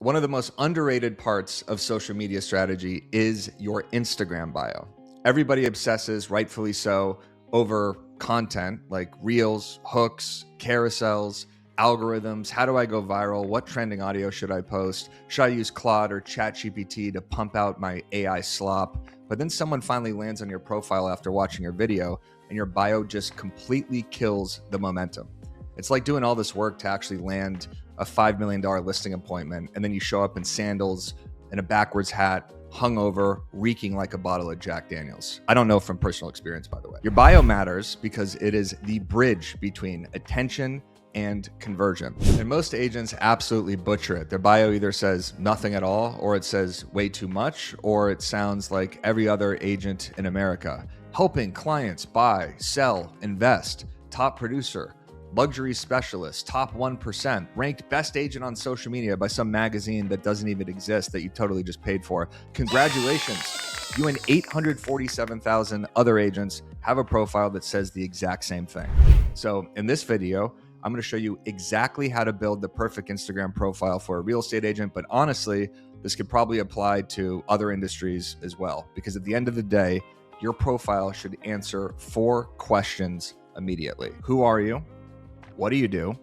One of the most underrated parts of social media strategy is your Instagram bio. Everybody obsesses, rightfully so, over content like reels, hooks, carousels, algorithms. How do I go viral? What trending audio should I post? Should I use Claude or ChatGPT to pump out my AI slop? But then someone finally lands on your profile after watching your video, and your bio just completely kills the momentum. It's like doing all this work to actually land a $5 million listing appointment, and then you show up in sandals and a backwards hat, hungover, reeking like a bottle of Jack Daniels. I don't know from personal experience, by the way. Your bio matters because it is the bridge between attention and conversion. And most agents absolutely butcher it. Their bio either says nothing at all, or it says way too much, or it sounds like every other agent in America. Helping clients buy, sell, invest, top producer, luxury specialist, top 1%, ranked best agent on social media by some magazine that doesn't even exist that you totally just paid for. Congratulations. You and 847,000 other agents have a profile that says the exact same thing. So in this video, I'm going to show you exactly how to build the perfect Instagram profile for a real estate agent. But honestly, this could probably apply to other industries as well, because at the end of the day, your profile should answer 4 questions immediately. Who are you? What do you do?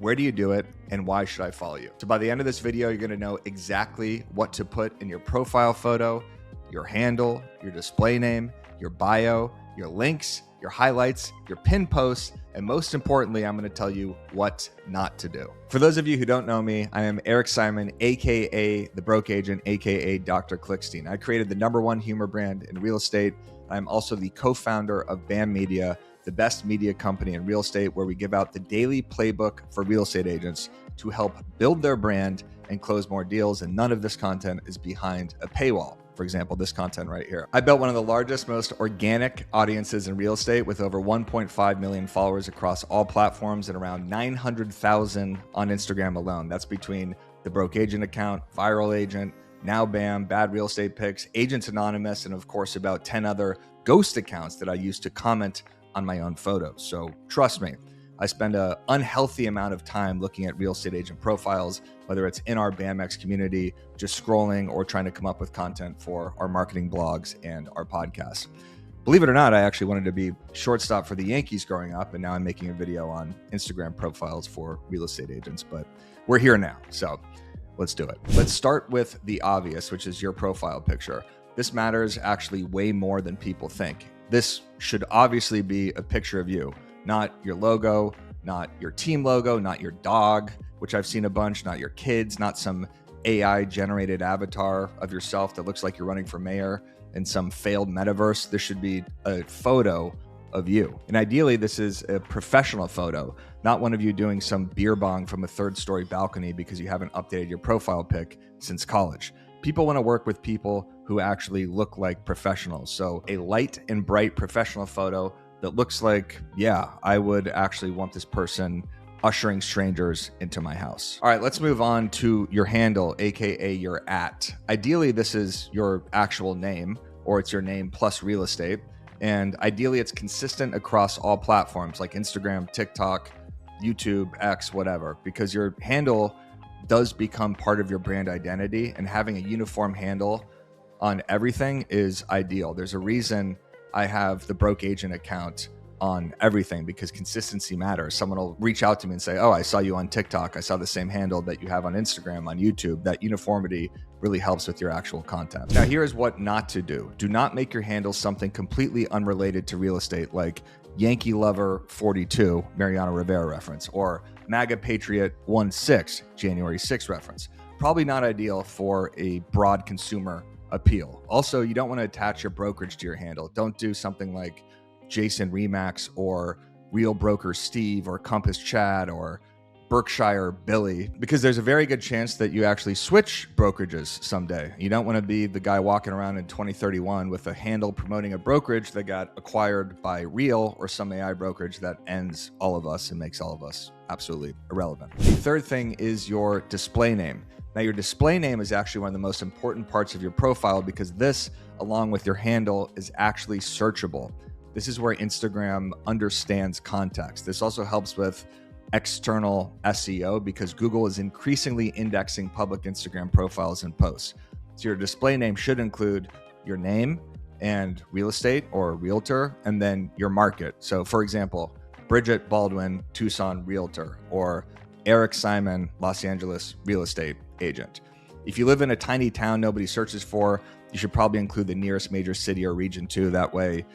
Where do you do it? And why should I follow you? So by the end of this video, you're going to know exactly what to put in your profile photo, your handle, your display name, your bio, your links, your highlights, your pin posts, and most importantly, I'm going to tell you what not to do. For those of you who don't know me, I am Eric Simon, aka The Broke Agent, aka Dr. Clickstein. I created the #1 humor brand in real estate. I'm also the co-founder of BAM Media, the best media company in real estate, where we give out the daily playbook for real estate agents to help build their brand and close more deals. And none of this content is behind a paywall. For example, this content right here. I built one of the largest, most organic audiences in real estate with over 1.5 million followers across all platforms and around 900,000 on Instagram alone. That's between the Broke Agent account, Viral Agent, Now BAM, Bad Real Estate Picks, Agents Anonymous, and of course about 10 other ghost accounts that I use to comment on my own photos. So trust me, I spend an unhealthy amount of time looking at real estate agent profiles, whether it's in our BAMX community, just scrolling, or trying to come up with content for our marketing blogs and our podcasts. Believe it or not, I actually wanted to be shortstop for the Yankees growing up, and now I'm making a video on Instagram profiles for real estate agents, but we're here now, so let's do it. Let's start with the obvious, which is your profile picture. This matters actually way more than people think. This should obviously be a picture of you, not your logo, not your team logo, not your dog, which I've seen a bunch, not your kids, not some AI generated avatar of yourself that looks like you're running for mayor in some failed metaverse. This should be a photo of you. And ideally, this is a professional photo, not one of you doing some beer bong from a 3rd-story balcony because you haven't updated your profile pic since college. People want to work with people who actually look like professionals. So a light and bright professional photo that looks like, yeah, I would actually want this person ushering strangers into my house. All right, let's move on to your handle, AKA your @. Ideally, this is your actual name, or it's your name plus real estate. And ideally, it's consistent across all platforms like Instagram, TikTok, YouTube, X, whatever, because your handle does become part of your brand identity, and having a uniform handle on everything is ideal. There's a reason I have the Broke Agent account on everything, because consistency matters. Someone will reach out to me and say, oh, I saw you on TikTok. I saw the same handle that you have on Instagram, on YouTube. That uniformity really helps with your actual content. Now, here's what not to do. Do not make your handle something completely unrelated to real estate, like Yankee Lover 42, Mariano Rivera reference, or MAGA Patriot 16, January 6 reference. Probably not ideal for a broad consumer appeal. Also, you don't want to attach your brokerage to your handle. Don't do something like Jason Remax or Real Broker Steve or Compass Chad or Berkshire Billy, because there's a very good chance that you actually switch brokerages someday. You don't want to be the guy walking around in 2031 with a handle promoting a brokerage that got acquired by Real or some AI brokerage that ends all of us and makes all of us absolutely irrelevant. The third thing is your display name. Now, your display name is actually one of the most important parts of your profile, because this, along with your handle, is actually searchable. This is where Instagram understands context. This also helps with external SEO because Google is increasingly indexing public Instagram profiles and posts. So your display name should include your name and real estate or realtor, and then your market. So for example, Bridget Baldwin, Tucson realtor, or Eric Simon, Los Angeles real estate agent. If you live in a tiny town nobody searches for, you should probably include the nearest major city or region too. That way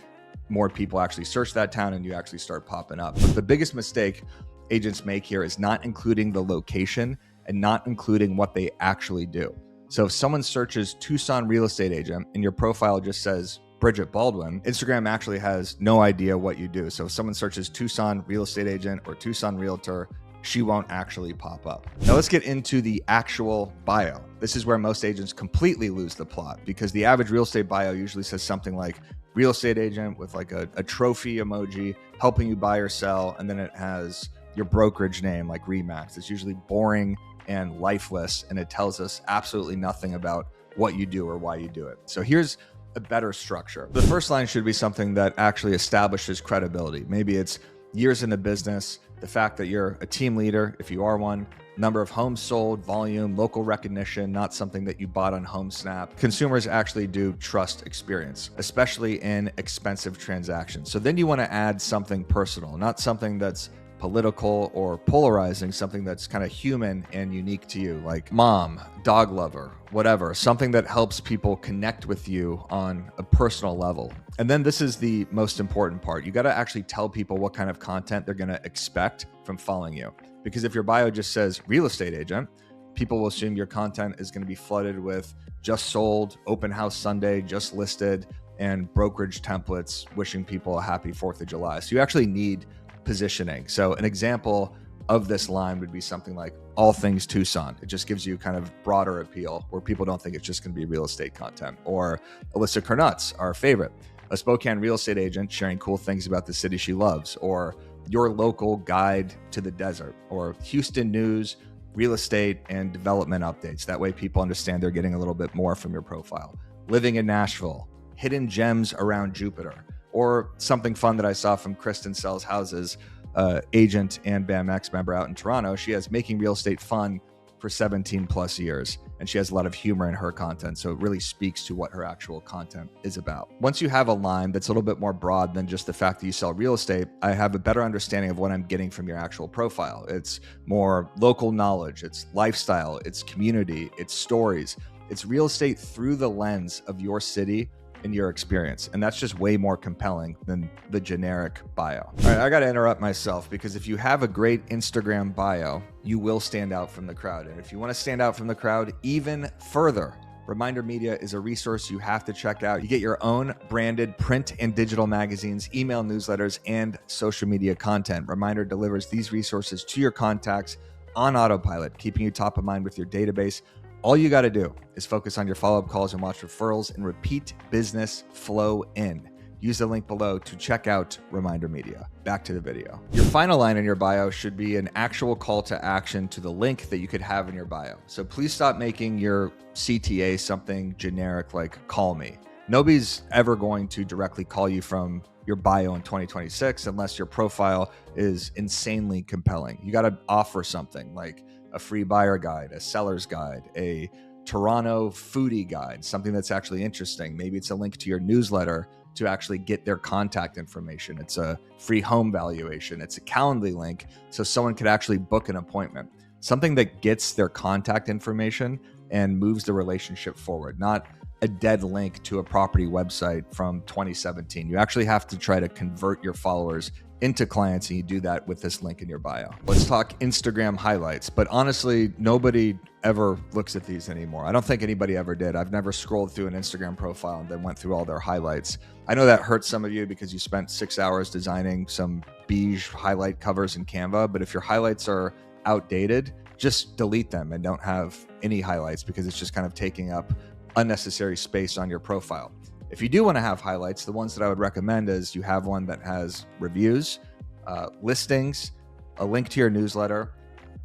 more people actually search that town and you actually start popping up. But the biggest mistake agents make here is not including the location and not including what they actually do. So if someone searches Tucson real estate agent and your profile just says Bridget Baldwin, Instagram actually has no idea what you do. So if someone searches Tucson real estate agent or Tucson realtor, she won't actually pop up. Now let's get into the actual bio. This is where most agents completely lose the plot because the average real estate bio usually says something like real estate agent with like a trophy emoji helping you buy or sell. And then it has your brokerage name like Remax. It's usually boring and lifeless, and it tells us absolutely nothing about what you do or why you do it. So here's a better structure. The first line should be something that actually establishes credibility. Maybe it's years in the business, the fact that you're a team leader, if you are one, number of homes sold, volume, local recognition, not something that you bought on HomeSnap. Consumers actually do trust experience, especially in expensive transactions. So then you want to add something personal, not something that's political or polarizing, something that's kind of human and unique to you, like mom, dog lover, whatever, something that helps people connect with you on a personal level. And then this is the most important part. You got to actually tell people what kind of content they're going to expect from following you. Because if your bio just says real estate agent, people will assume your content is going to be flooded with just sold, open house Sunday, just listed, and brokerage templates wishing people a happy 4th of July. So you actually need positioning. So an example of this line would be something like all things Tucson. It just gives you kind of broader appeal where people don't think it's just going to be real estate content. Or Alyssa Kernutz, our favorite, a Spokane real estate agent sharing cool things about the city she loves, or your local guide to the desert, or Houston news, real estate and development updates. That way people understand they're getting a little bit more from your profile. Living in Nashville, hidden gems around Jupiter. Or something fun that I saw from Kristen Sells Houses, agent and BAMX member out in Toronto. She has making real estate fun for 17 plus years, and she has a lot of humor in her content. So it really speaks to what her actual content is about. Once you have a line that's a little bit more broad than just the fact that you sell real estate, I have a better understanding of what I'm getting from your actual profile. It's more local knowledge, it's lifestyle, it's community, it's stories, it's real estate through the lens of your city in your experience. And that's just way more compelling than the generic bio. All right, I got to interrupt myself because if you have a great Instagram bio, you will stand out from the crowd. And if you want to stand out from the crowd even further, Reminder Media is a resource you have to check out. You get your own branded print and digital magazines, email newsletters, and social media content. Reminder delivers these resources to your contacts on autopilot, keeping you top of mind with your database. All you got to do is focus on your follow-up calls and watch referrals and repeat business flow in. Use the link below to check out Reminder Media. Back to the video. Your final line in your bio should be an actual call to action to the link that you could have in your bio. So please stop making your CTA something generic like call me. Nobody's ever going to directly call you from your bio in 2026 unless your profile is insanely compelling. You got to offer something like a free buyer guide, a seller's guide, a Toronto foodie guide, something that's actually interesting. Maybe it's a link to your newsletter to actually get their contact information. It's a free home valuation. It's a Calendly link so someone could actually book an appointment. Something that gets their contact information and moves the relationship forward, not a dead link to a property website from 2017. You actually have to try to convert your followers into clients, and you do that with this link in your bio. Let's talk Instagram highlights, but honestly, nobody ever looks at these anymore. I don't think anybody ever did. I've never scrolled through an Instagram profile and then went through all their highlights. I know that hurts some of you because you spent 6 hours designing some beige highlight covers in Canva, but if your highlights are outdated, just delete them and don't have any highlights because it's just kind of taking up unnecessary space on your profile. If you do want to have highlights, the ones that I would recommend is you have one that has reviews, listings, a link to your newsletter,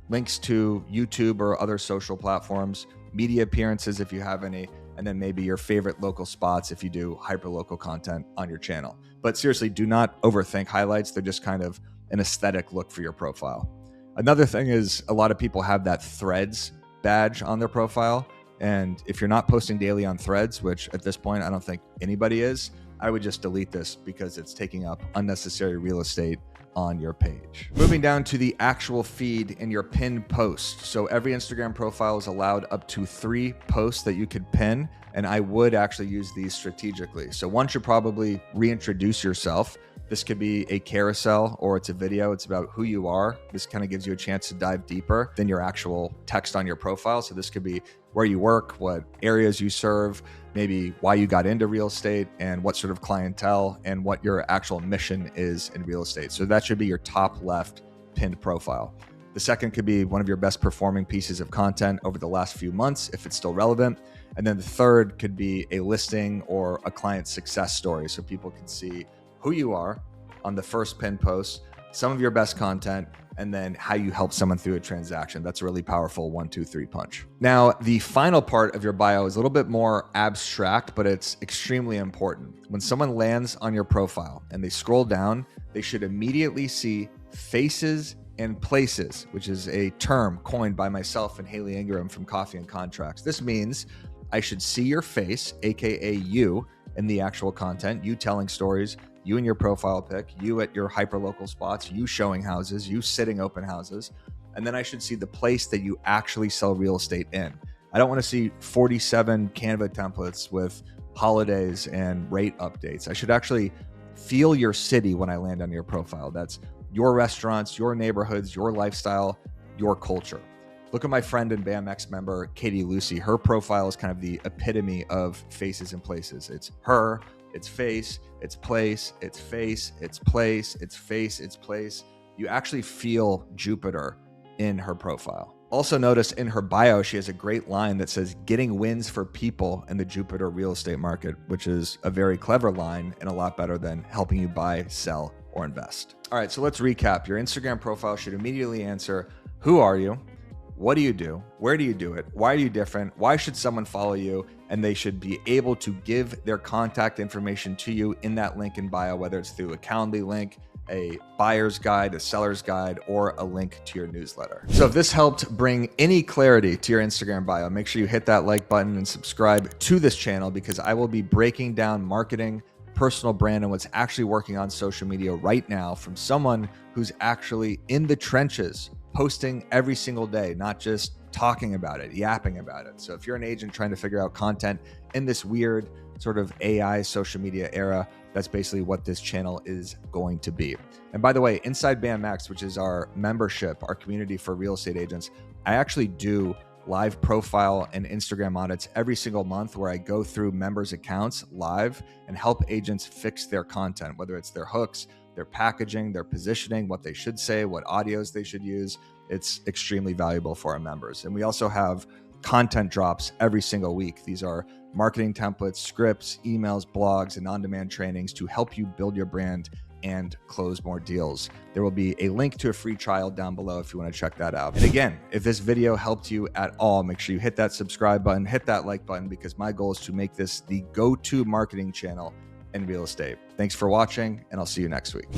links to YouTube or other social platforms, media appearances if you have any, and then maybe your favorite local spots if you do hyperlocal content on your channel. But seriously, do not overthink highlights. They're just kind of an aesthetic look for your profile. Another thing is a lot of people have that Threads badge on their profile. And if you're not posting daily on Threads, which at this point I don't think anybody is, I would just delete this because it's taking up unnecessary real estate on your page. Moving down to the actual feed in your pinned post. So every Instagram profile is allowed up to 3 posts that you could pin, and I would actually use these strategically. So one should probably reintroduce yourself. This could be a carousel or it's a video. It's about who you are. This kind of gives you a chance to dive deeper than your actual text on your profile. So this could be where you work, what areas you serve, maybe why you got into real estate and what sort of clientele and what your actual mission is in real estate. So that should be your top left pinned profile. The second could be one of your best performing pieces of content over the last few months, if it's still relevant. And then the third could be a listing or a client success story. So people can see who you are on the first pinned post, some of your best content, and then how you help someone through a transaction. That's a really powerful 1, 2, 3 punch. Now, the final part of your bio is a little bit more abstract, but it's extremely important. When someone lands on your profile and they scroll down, they should immediately see faces and places, which is a term coined by myself and Haley Ingram from Coffee and Contracts. This means I should see your face, AKA you, in the actual content, you telling stories, you in your profile pic, you at your hyperlocal spots, you showing houses, you sitting open houses. And then I should see the place that you actually sell real estate in. I don't want to see 47 Canva templates with holidays and rate updates. I should actually feel your city when I land on your profile. That's your restaurants, your neighborhoods, your lifestyle, your culture. Look at my friend and BAMX member, Katie Lucy. Her profile is kind of the epitome of faces and places. It's her, it's face, it's place, it's face, it's place, it's face, it's place. You actually feel Jupiter in her profile. Also notice in her bio, she has a great line that says, getting wins for people in the Jupiter real estate market, which is a very clever line and a lot better than helping you buy, sell, or invest. All right, so let's recap. Your Instagram profile should immediately answer, who are you? What do you do? Where do you do it? Why are you different? Why should someone follow you? And they should be able to give their contact information to you in that link in bio, whether it's through a Calendly link, a buyer's guide, a seller's guide, or a link to your newsletter. So if this helped bring any clarity to your Instagram bio, make sure you hit that like button and subscribe to this channel, because I will be breaking down marketing, personal brand, and what's actually working on social media right now from someone who's actually in the trenches, posting every single day, not just talking about it, yapping about it. So if you're an agent trying to figure out content in this weird sort of AI social media era, that's basically what this channel is going to be. And by the way, inside BAMX, which is our membership, our community for real estate agents, I actually do live profile and Instagram audits every single month where I go through members' accounts live and help agents fix their content, whether it's their hooks, their packaging, their positioning, what they should say, what audios they should use. It's extremely valuable for our members. And we also have content drops every single week. These are marketing templates, scripts, emails, blogs, and on-demand trainings to help you build your brand and close more deals. There will be a link to a free trial down below if you want to check that out. And again, if this video helped you at all, make sure you hit that subscribe button, hit that like button, because my goal is to make this the go-to marketing channel in real estate. Thanks for watching, and I'll see you next week.